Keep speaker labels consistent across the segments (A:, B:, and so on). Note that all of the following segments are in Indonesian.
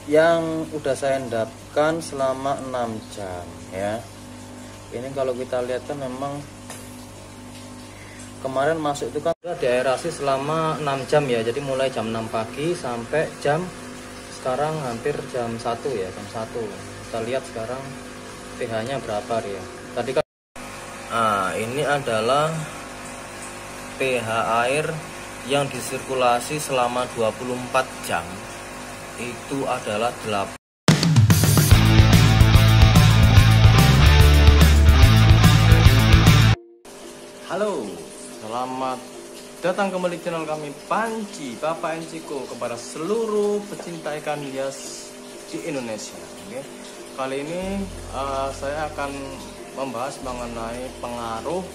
A: yang udah saya endapkan selama 6 jam ya. Ini kalau kita lihat kan memang kemarin masuk itu kan udah diaerasi selama 6 jam ya. Jadi mulai jam 6 pagi sampai jam sekarang hampir jam 1 ya, jam 1. Kita lihat sekarang pH-nya berapa ya. Tadi kan ini adalah pH air yang disirkulasi selama 24 jam. Itu adalah 8. Halo, selamat datang kembali di channel kami Panji Bapak Enciko kepada seluruh pecinta ikan hias di Indonesia. Oke. Kali ini saya akan membahas mengenai pengaruh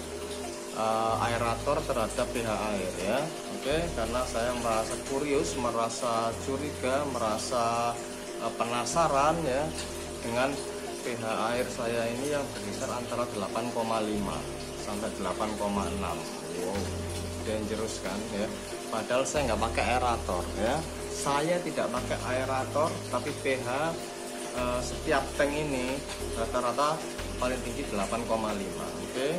A: aerator terhadap pH air ya. Oke, karena saya merasa kurius, merasa curiga, merasa penasaran ya dengan pH air saya ini yang berkisar antara 8,5 sampai 8,6. Wow, dangerous kan ya. Padahal saya nggak pakai aerator ya. Saya tidak pakai aerator, tapi pH setiap tank ini rata-rata paling tinggi 8,5. Oke.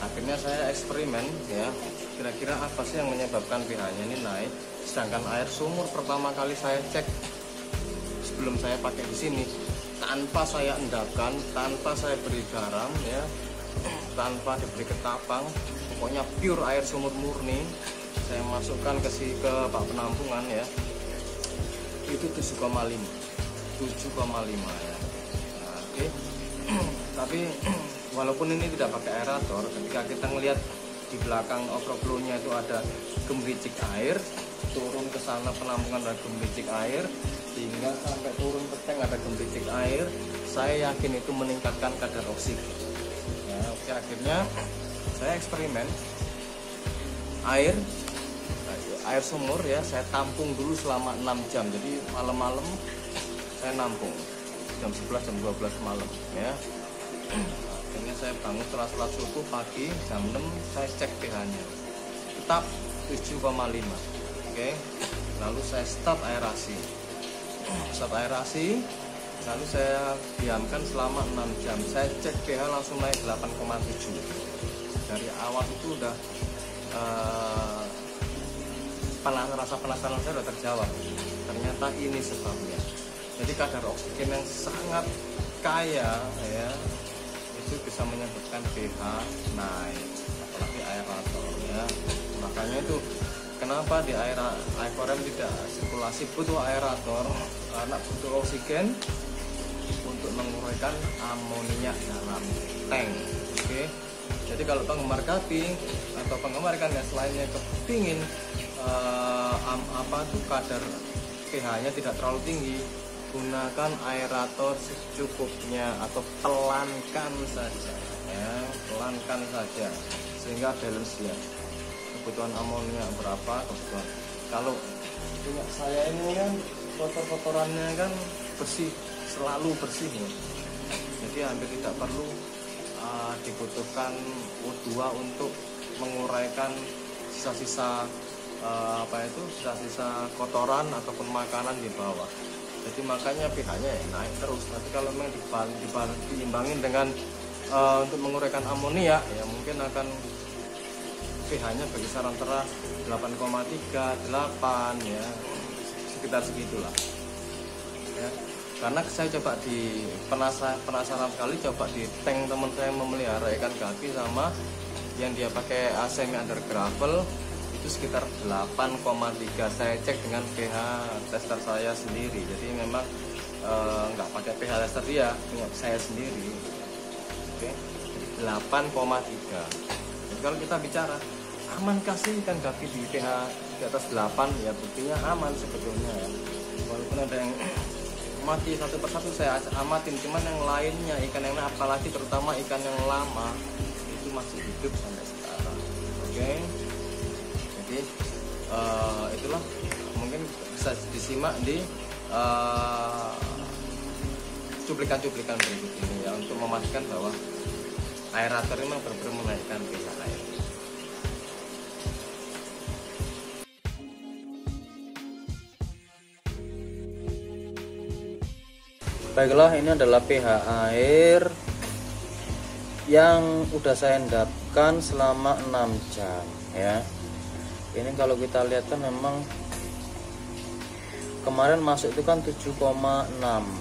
A: Akhirnya saya eksperimen ya, kira-kira apa sih yang menyebabkan pH-nya ini naik. Sedangkan air sumur pertama kali saya cek sebelum saya pakai di sini, tanpa saya endapkan, tanpa saya beri garam ya, tanpa diberi ketapang, pokoknya pure air sumur murni, saya masukkan ke bak penampungan ya, itu 7,5 ya. Nah, oke. Tapi walaupun ini tidak pakai aerator, ketika kita ngelihat di belakang overflow-nya itu ada gemericik air, turun ke sana penampungan ada gemericik air, hingga sampai turun ke tank ada gemericik air, saya yakin itu meningkatkan kadar oksigen. Ya, oke, akhirnya saya eksperimen air sumur ya, saya tampung dulu selama 6 jam. Jadi malam-malam saya nampung jam 11 jam 12 malam ya. Akhirnya saya bangun setelah sholat subuh pagi jam 6, saya cek pH-nya tetap 7,5. Oke. Lalu saya start aerasi, lalu saya diamkan selama 6 jam. Saya cek pH langsung naik 8,7. Dari awal itu udah rasa penasaran saya udah terjawab. Ternyata ini sebabnya. Jadi kadar oksigen yang sangat kaya ya, itu bisa menyebabkan pH naik, apalagi aerator ya. Makanya itu kenapa di aquarium tidak sirkulasi butuh aerator, karena butuh oksigen untuk menguraikan amonia dalam tank. Oke. Jadi kalau penggemar cutting atau penggemar ikan hias lainnya kepingin kadar pH-nya tidak terlalu tinggi, gunakan aerator secukupnya atau pelankan saja ya, pelankan saja sehingga balance ya, kebutuhan amonia berapa, kebutuhan. Kalau punya saya ini kan kotor-kotorannya kan bersih, selalu bersih ya, jadi hampir tidak perlu dibutuhkan O2 untuk menguraikan sisa-sisa sisa-sisa kotoran ataupun makanan di bawah. Jadi makanya pH-nya naik terus. Nanti kalau memang diimbangin dengan untuk menguraikan amonia ya, mungkin akan pH-nya berkisar antara 8,3, 8 ya, sekitar segitulah ya. Karena saya coba penasaran sekali coba di tank teman saya memelihara ikan gapi sama yang dia pakai semi under gravel, itu sekitar 8,3. saya cek dengan pH tester saya sendiri, jadi memang nggak pakai pH tester dia, punya saya sendiri. Oke, 8,3. Jadi kalau kita bicara aman kasih ikan gapi di pH di atas 8 ya, buktinya aman sebetulnya ya. Walaupun ada yang mati satu persatu saya amatin, cuman yang lainnya ikan yang apalagi terutama ikan yang lama itu masih hidup sampai sekarang. Oke. Jadi itulah mungkin bisa disimak di cuplikan-cuplikan berikut ini ya, untuk memastikan bahwa aerator memang benar-benar menaikkan pH air. Baiklah, ini adalah pH air yang udah saya endapkan selama 6 jam ya. Ini kalau kita lihat kan memang kemarin masuk itu kan 7,6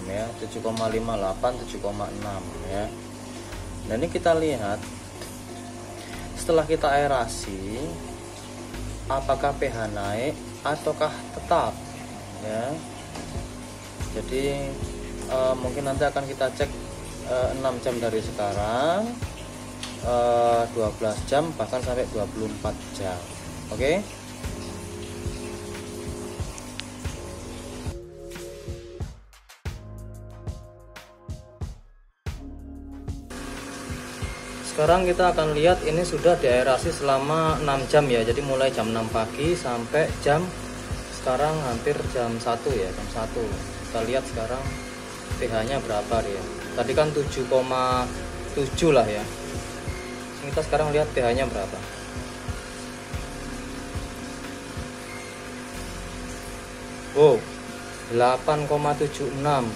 A: ya, 7,58, 7,6 ya. Nah ini kita lihat setelah kita aerasi apakah pH naik ataukah tetap ya. Jadi mungkin nanti akan kita cek 6 jam dari sekarang, 12 jam bahkan sampai 24 jam. Oke. Sekarang kita akan lihat ini sudah diaerasi selama 6 jam ya. Jadi mulai jam 6 pagi sampai jam sekarang hampir jam 1 ya, jam 1. Kita lihat sekarang pH-nya berapa dia. Tadi kan 7,7 lah ya. Kita sekarang lihat pH-nya berapa. Wow, 8,76.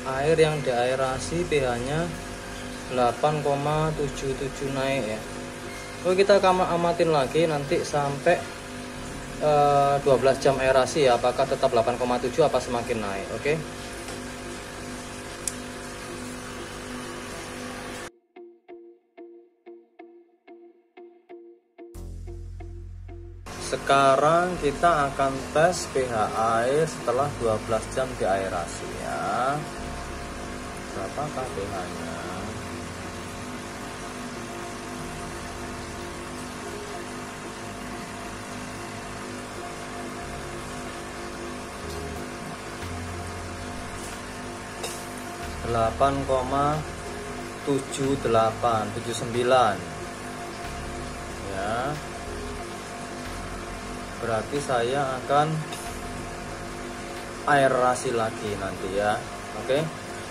A: Air yang diaerasi pH-nya 8,77 naik ya. Oke, kita akan amatin lagi nanti sampai 12 jam aerasi ya, apakah tetap 8,7 apa semakin naik. Oke. Sekarang kita akan tes pH air setelah 12 jam diaerasi ya. Berapakah pH-nya? Delapan koma 79 ya. Berarti saya akan aerasi lagi nanti ya. Oke.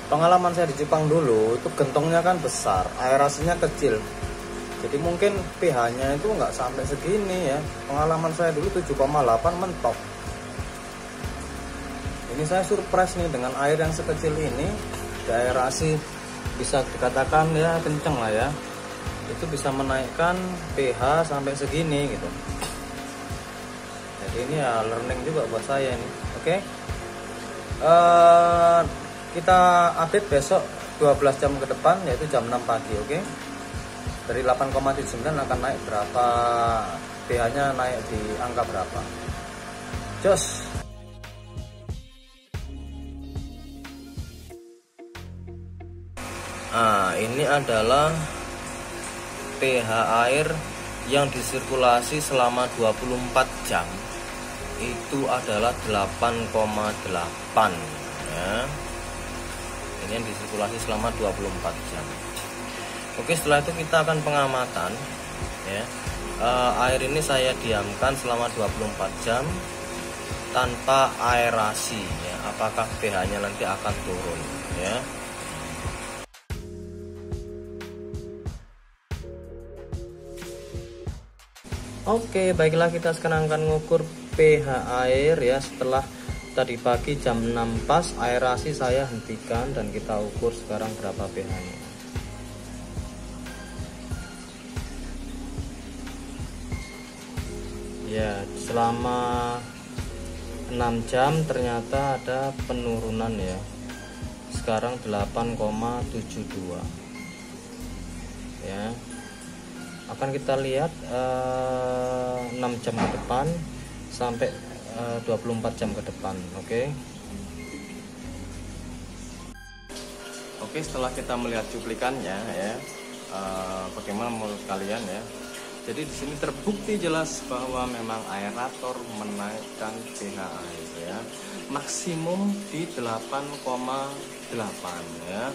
A: Pengalaman saya di Jepang dulu itu gentongnya kan besar, aerasinya kecil. Jadi mungkin pH-nya itu nggak sampai segini ya. Pengalaman saya dulu 7,8 mentok. Ini saya surprise nih dengan air yang sekecil ini. Aerasi bisa dikatakan ya kenceng lah ya. Itu bisa menaikkan pH sampai segini gitu. Jadi ini ya learning juga buat saya nih. Oke. Kita update besok 12 jam ke depan, yaitu jam 6 pagi. Oke. Dari 8,79 akan naik berapa, pH-nya naik di angka berapa. Jos. Nah, ini adalah pH air yang disirkulasi selama 24 jam. Itu adalah 8,8 ya. Ini yang disirkulasi selama 24 jam. Oke, setelah itu kita akan pengamatan ya. Air ini saya diamkan selama 24 jam tanpa aerasi ya. Apakah pH-nya nanti akan turun ya. Oke, baiklah, kita sekarang akan mengukur pH air ya. Setelah tadi pagi jam 6 pas aerasi saya hentikan dan kita ukur sekarang berapa pH-nya. Ya, selama 6 jam ternyata ada penurunan ya. Sekarang 8,72 ya. Akan kita lihat 6 jam ke depan sampai 24 jam ke depan. Oke. Oke, setelah kita melihat cuplikannya ya, bagaimana menurut kalian ya? Jadi di sini terbukti jelas bahwa memang aerator menaikkan pH air ya, maksimum di 8,8 ya.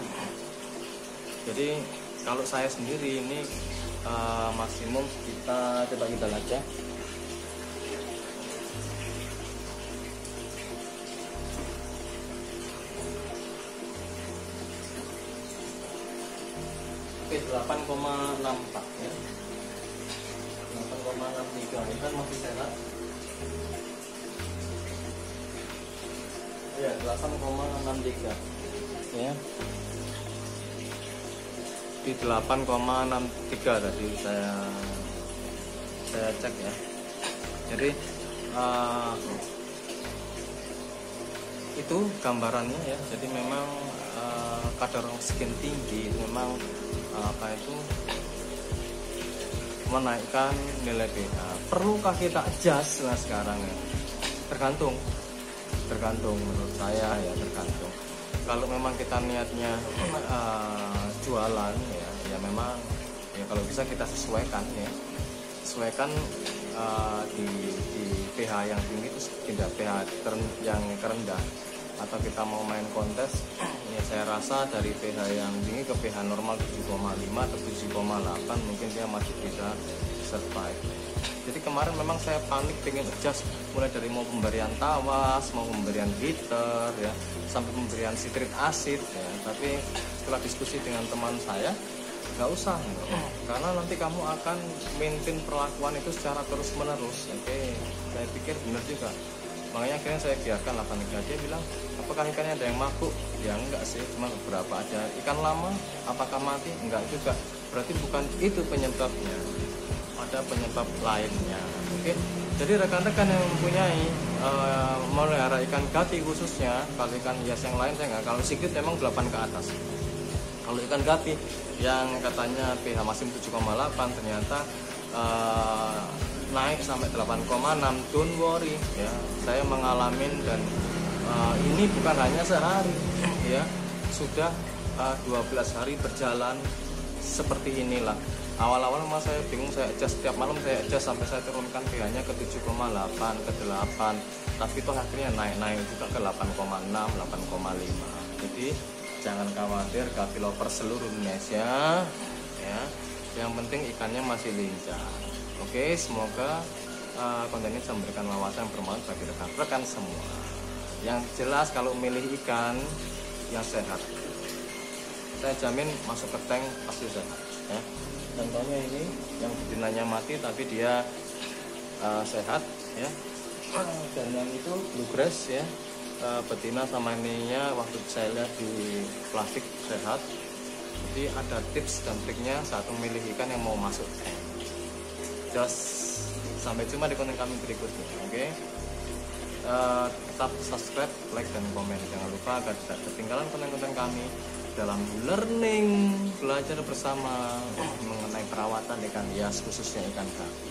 A: Jadi kalau saya sendiri ini maksimum kita coba kita aja. Oke, 8,64 ya. 8,63 ini kan masih sehat. Ya 8,63 ya, di 8,63 tadi saya cek ya. Jadi itu gambarannya ya. Jadi memang kadar oksigen tinggi itu memang menaikkan nilai pH. Perlukah kita adjust? Nah sekarang ya tergantung menurut saya ya, tergantung. Kalau memang kita niatnya jualan ya memang ya kalau bisa kita sesuaikan di pH yang tinggi itu tidak pH yang rendah. Atau kita mau main kontes ya saya rasa dari pH yang tinggi ke pH normal 7,5 atau 7,8 mungkin dia masih bisa survive. Jadi kemarin memang saya panik pengen adjust, mulai dari mau pemberian tawas, mau pemberian bitter ya, sampai pemberian sitrit asid ya. Tapi setelah diskusi dengan teman saya, nggak usah karena nanti kamu akan maintain perlakuan itu secara terus menerus. Oke, saya pikir benar juga. Makanya akhirnya saya biarkan 8 negara. Dia bilang, apakah ikannya ada yang mabuk? Ya enggak sih, cuma beberapa aja. Ikan lama, apakah mati? Enggak juga. Berarti bukan itu penyebabnya, ada penyebab lainnya. Oke, jadi rekan-rekan yang mempunyai melihara ikan gati khususnya, kalau ikan hias yang lain saya enggak. Kalau sikit memang 8 ke atas. Kalau ikan gati yang katanya pH maksimum 7,8 ternyata naik sampai 8,6, don't worry ya. Saya mengalami dan ini bukan hanya sehari ya, sudah 12 hari berjalan seperti inilah. Awal-awal memang saya bingung, saya adjust setiap malam, saya adjust sampai saya turunkan pH-nya ke 7,8 ke 8, tapi itu akhirnya naik juga ke 8,6 8,5. Jadi jangan khawatir Gapi Lover seluruh Indonesia ya, yang penting ikannya masih lincah. Oke, semoga konten ini bisa memberikan wawasan yang bermanfaat bagi rekan-rekan semua. Yang jelas kalau milih ikan yang sehat, saya jamin masuk ke tank pasti sehat ya. Contohnya ini yang betinanya mati tapi dia sehat ya. Dan yang itu bluegrass ya, betina sama ininya waktu saya lihat di plastik sehat. Jadi ada tips dan triknya saat memilih ikan yang mau masuk tank. Sampai jumpa di konten kami berikutnya. Oke, tetap subscribe, like, dan komen. Jangan lupa agar tidak ketinggalan konten-konten kami dalam learning, belajar bersama mengenai perawatan ikan hias khususnya ikan gapi.